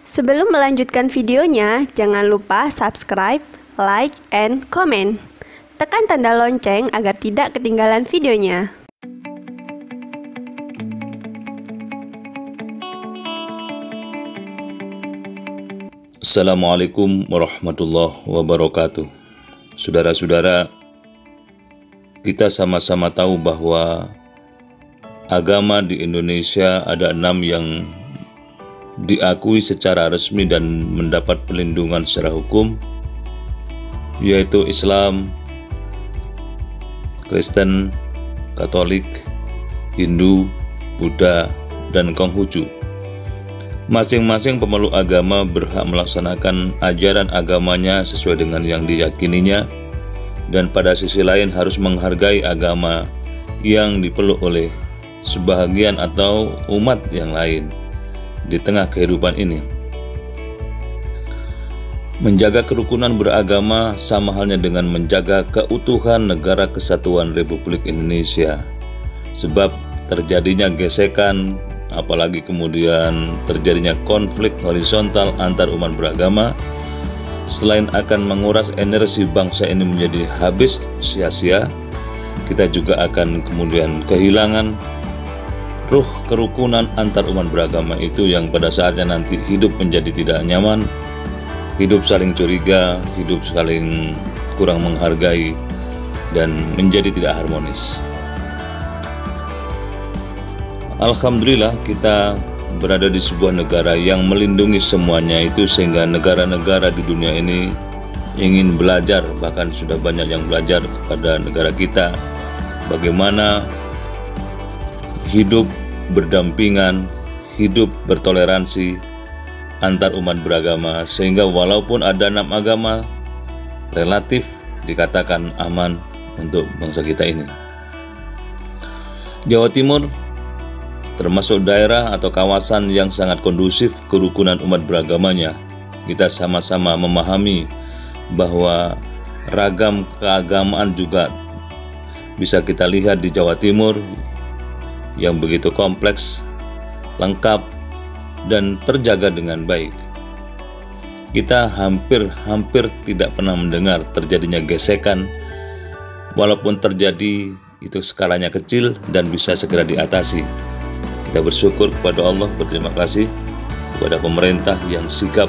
Sebelum melanjutkan videonya, jangan lupa subscribe, like, and comment. Tekan tanda lonceng agar tidak ketinggalan videonya. Assalamualaikum warahmatullahi wabarakatuh. Saudara-saudara, kita sama-sama tahu bahwa agama di Indonesia ada 6 yang diakui secara resmi dan mendapat perlindungan secara hukum, yaitu Islam, Kristen, Katolik, Hindu, Buddha, dan Konghucu. Masing-masing pemeluk agama berhak melaksanakan ajaran agamanya sesuai dengan yang diyakininya, dan pada sisi lain harus menghargai agama yang dipeluk oleh sebahagian atau umat yang lain di tengah kehidupan ini. Menjaga kerukunan beragama sama halnya dengan menjaga keutuhan Negara Kesatuan Republik Indonesia, sebab terjadinya gesekan, apalagi kemudian terjadinya konflik horizontal antar umat beragama, selain akan menguras energi bangsa ini menjadi habis sia-sia, kita juga akan kemudian kehilangan ruh kerukunan antar umat beragama itu yang pada saatnya nanti hidup menjadi tidak nyaman, hidup saling curiga, hidup saling kurang menghargai, dan menjadi tidak harmonis. Alhamdulillah kita berada di sebuah negara yang melindungi semuanya itu, sehingga negara-negara di dunia ini ingin belajar, bahkan sudah banyak yang belajar kepada negara kita bagaimana hidup berdampingan, hidup bertoleransi antar umat beragama, sehingga walaupun ada 6 agama, relatif dikatakan aman untuk bangsa kita ini. Jawa Timur termasuk daerah atau kawasan yang sangat kondusif kerukunan umat beragamanya. Kita sama-sama memahami bahwa ragam keagamaan juga bisa kita lihat di Jawa Timur yang begitu kompleks, lengkap, dan terjaga dengan baik. Kita hampir tidak pernah mendengar terjadinya gesekan, walaupun terjadi itu skalanya kecil dan bisa segera diatasi. Kita bersyukur kepada Allah, berterima kasih kepada pemerintah yang sigap.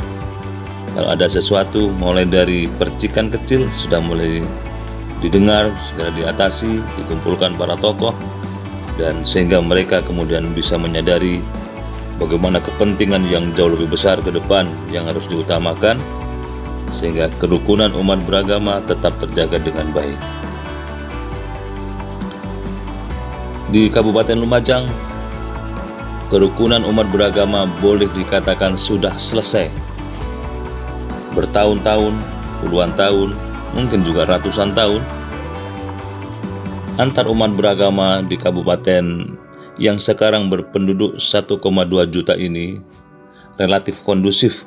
Kalau ada sesuatu mulai dari percikan kecil sudah mulai didengar, segera diatasi, dikumpulkan para tokoh, dan sehingga mereka kemudian bisa menyadari bagaimana kepentingan yang jauh lebih besar ke depan yang harus diutamakan, sehingga kerukunan umat beragama tetap terjaga dengan baik. Di Kabupaten Lumajang, kerukunan umat beragama boleh dikatakan sudah selesai. Bertahun-tahun, puluhan tahun, mungkin juga ratusan tahun, antar umat beragama di kabupaten yang sekarang berpenduduk 1,2 juta ini relatif kondusif.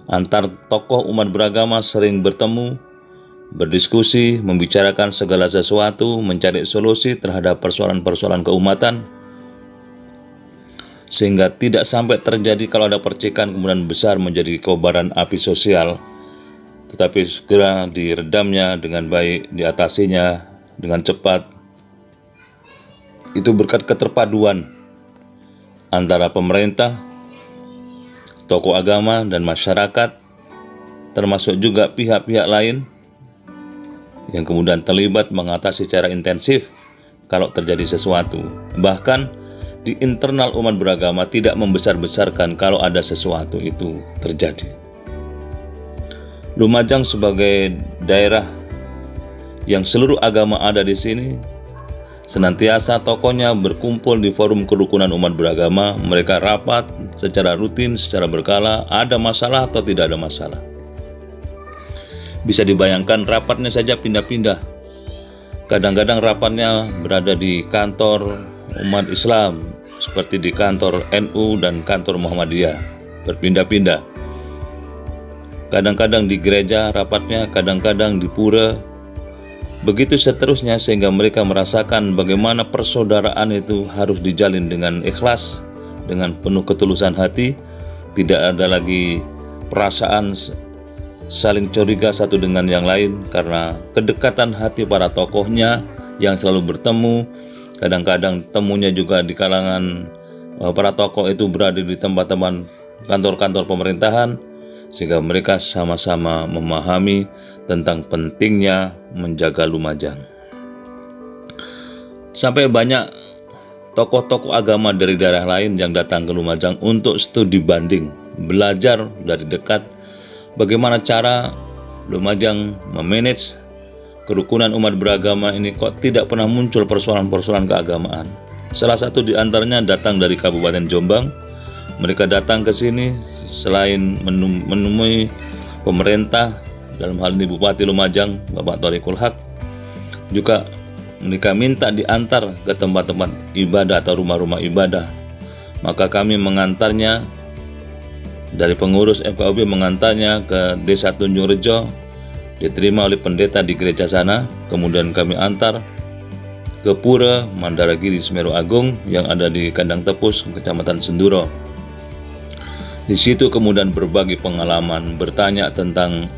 Antar tokoh umat beragama sering bertemu, berdiskusi, membicarakan segala sesuatu, mencari solusi terhadap persoalan-persoalan keumatan, sehingga tidak sampai terjadi kalau ada percikan kemudian besar menjadi kobaran api sosial, tetapi segera diredamnya dengan baik, diatasinya dengan cepat. Itu berkat keterpaduan antara pemerintah, tokoh agama, dan masyarakat, termasuk juga pihak-pihak lain yang kemudian terlibat mengatasi secara intensif kalau terjadi sesuatu. Bahkan di internal umat beragama tidak membesar-besarkan kalau ada sesuatu itu terjadi. Lumajang sebagai daerah yang seluruh agama ada di sini, senantiasa tokohnya berkumpul di forum kerukunan umat beragama. Mereka rapat secara rutin, secara berkala, ada masalah atau tidak ada masalah. Bisa dibayangkan rapatnya saja pindah-pindah. Kadang-kadang rapatnya berada di kantor umat Islam, seperti di kantor NU dan kantor Muhammadiyah, berpindah-pindah. Kadang-kadang di gereja rapatnya, kadang-kadang di pura. Begitu seterusnya, sehingga mereka merasakan bagaimana persaudaraan itu harus dijalin dengan ikhlas, dengan penuh ketulusan hati, tidak ada lagi perasaan saling curiga satu dengan yang lain karena kedekatan hati para tokohnya yang selalu bertemu. Kadang-kadang temunya juga di kalangan para tokoh itu berada di tempat-tempat kantor-kantor pemerintahan, sehingga mereka sama-sama memahami tentang pentingnya menjaga Lumajang. Sampai banyak tokoh-tokoh agama dari daerah lain yang datang ke Lumajang untuk studi banding, belajar dari dekat bagaimana cara Lumajang memanage kerukunan umat beragama ini. Kok tidak pernah muncul persoalan-persoalan keagamaan. Salah satu di antaranya datang dari Kabupaten Jombang. Mereka datang ke sini selain menemui pemerintah, dalam hal ini Bupati Lumajang, Bapak Thoriqul Haq, juga mereka minta diantar ke tempat-tempat ibadah atau rumah-rumah ibadah. Maka kami mengantarnya, dari pengurus FKUB mengantarnya ke Desa Tunjung Rejo, diterima oleh pendeta di gereja sana. Kemudian kami antar ke Pura Mandaragiri Semeru Agung yang ada di Kandang Tepus, Kecamatan Senduro. Di situ kemudian berbagi pengalaman, bertanya tentang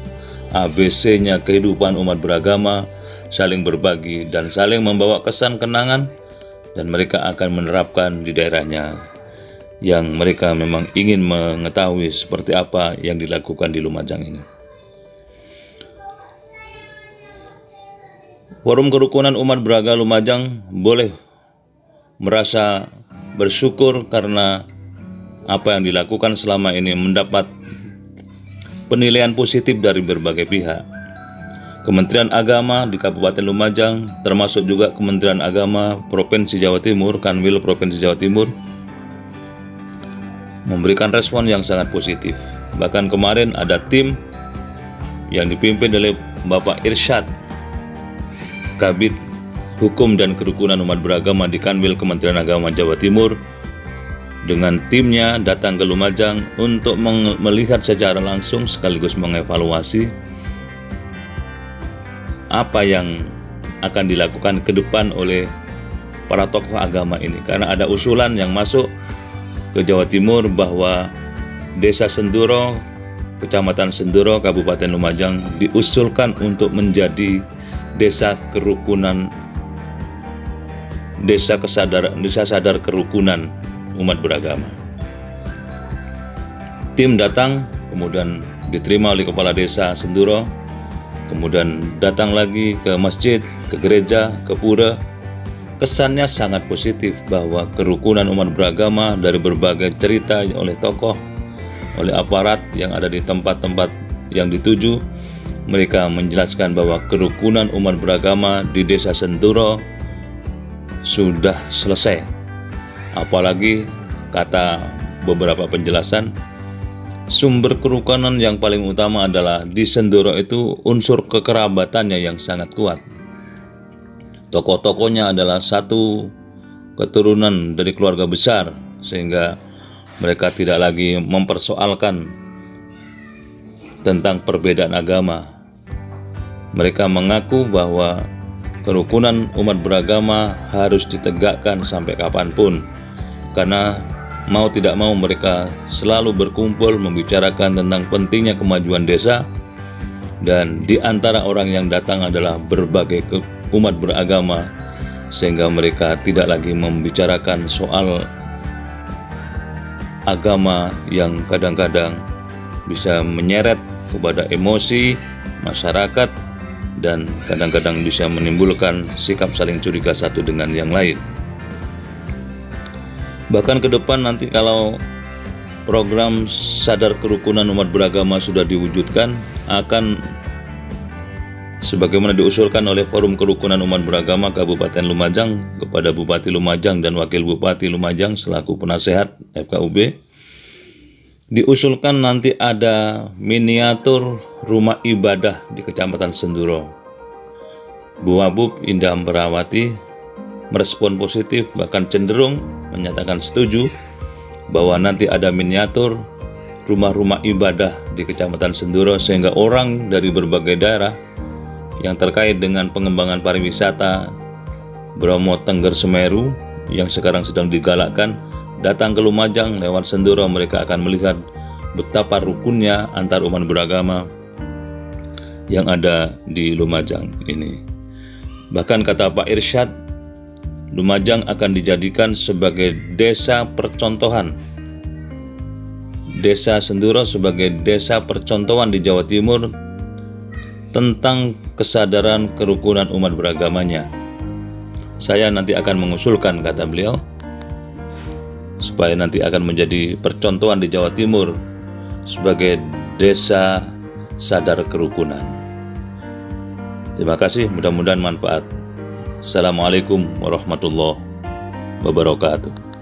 ABC-nya kehidupan umat beragama, saling berbagi dan saling membawa kesan kenangan, dan mereka akan menerapkan di daerahnya yang mereka memang ingin mengetahui seperti apa yang dilakukan di Lumajang ini. Forum Kerukunan Umat Beragama Lumajang boleh merasa bersyukur karena apa yang dilakukan selama ini mendapat penilaian positif dari berbagai pihak. Kementerian Agama di Kabupaten Lumajang, termasuk juga Kementerian Agama Provinsi Jawa Timur, Kanwil Provinsi Jawa Timur, memberikan respon yang sangat positif. Bahkan kemarin ada tim yang dipimpin oleh Bapak Irsyad, Kabid Hukum dan Kerukunan Umat Beragama di Kanwil Kementerian Agama Jawa Timur, dengan timnya datang ke Lumajang untuk melihat secara langsung sekaligus mengevaluasi apa yang akan dilakukan ke depan oleh para tokoh agama ini. Karena ada usulan yang masuk ke Jawa Timur bahwa Desa Senduro, Kecamatan Senduro, Kabupaten Lumajang diusulkan untuk menjadi desa kerukunan, desa sadar kerukunan umat beragama. Tim datang, kemudian diterima oleh Kepala Desa Senduro, kemudian datang lagi ke masjid, ke gereja, ke pura. Kesannya sangat positif bahwa kerukunan umat beragama dari berbagai cerita oleh tokoh, oleh aparat yang ada di tempat-tempat yang dituju, mereka menjelaskan bahwa kerukunan umat beragama di Desa Senduro sudah selesai. Apalagi kata beberapa penjelasan, sumber kerukunan yang paling utama adalah di Senduro itu unsur kekerabatannya yang sangat kuat. Tokoh-tokohnya adalah satu keturunan dari keluarga besar, sehingga mereka tidak lagi mempersoalkan tentang perbedaan agama. Mereka mengaku bahwa kerukunan umat beragama harus ditegakkan sampai kapanpun, karena mau tidak mau mereka selalu berkumpul membicarakan tentang pentingnya kemajuan desa, dan di antara orang yang datang adalah berbagai umat beragama, sehingga mereka tidak lagi membicarakan soal agama yang kadang-kadang bisa menyeret kepada emosi masyarakat dan kadang-kadang bisa menimbulkan sikap saling curiga satu dengan yang lain. Bahkan ke depan nanti kalau program sadar kerukunan umat beragama sudah diwujudkan, akan sebagaimana diusulkan oleh Forum Kerukunan Umat Beragama Kabupaten Lumajang kepada Bupati Lumajang dan Wakil Bupati Lumajang selaku penasehat FKUB, diusulkan nanti ada miniatur rumah ibadah di Kecamatan Senduro. Bu Wabub Indah Amperawati merespon positif, bahkan cenderung menyatakan setuju bahwa nanti ada miniatur rumah-rumah ibadah di Kecamatan Senduro, sehingga orang dari berbagai daerah yang terkait dengan pengembangan pariwisata Bromo Tengger Semeru yang sekarang sedang digalakkan datang ke Lumajang lewat Senduro. Mereka akan melihat betapa rukunnya antar umat beragama yang ada di Lumajang ini. Bahkan kata Pak Irsyad, Lumajang akan dijadikan sebagai desa percontohan. Desa Senduro sebagai desa percontohan di Jawa Timur tentang kesadaran kerukunan umat beragamanya. Saya nanti akan mengusulkan, kata beliau, supaya nanti akan menjadi percontohan di Jawa Timur sebagai desa sadar kerukunan. Terima kasih, mudah-mudahan manfaat. Assalamualaikum warahmatullahi wabarakatuh.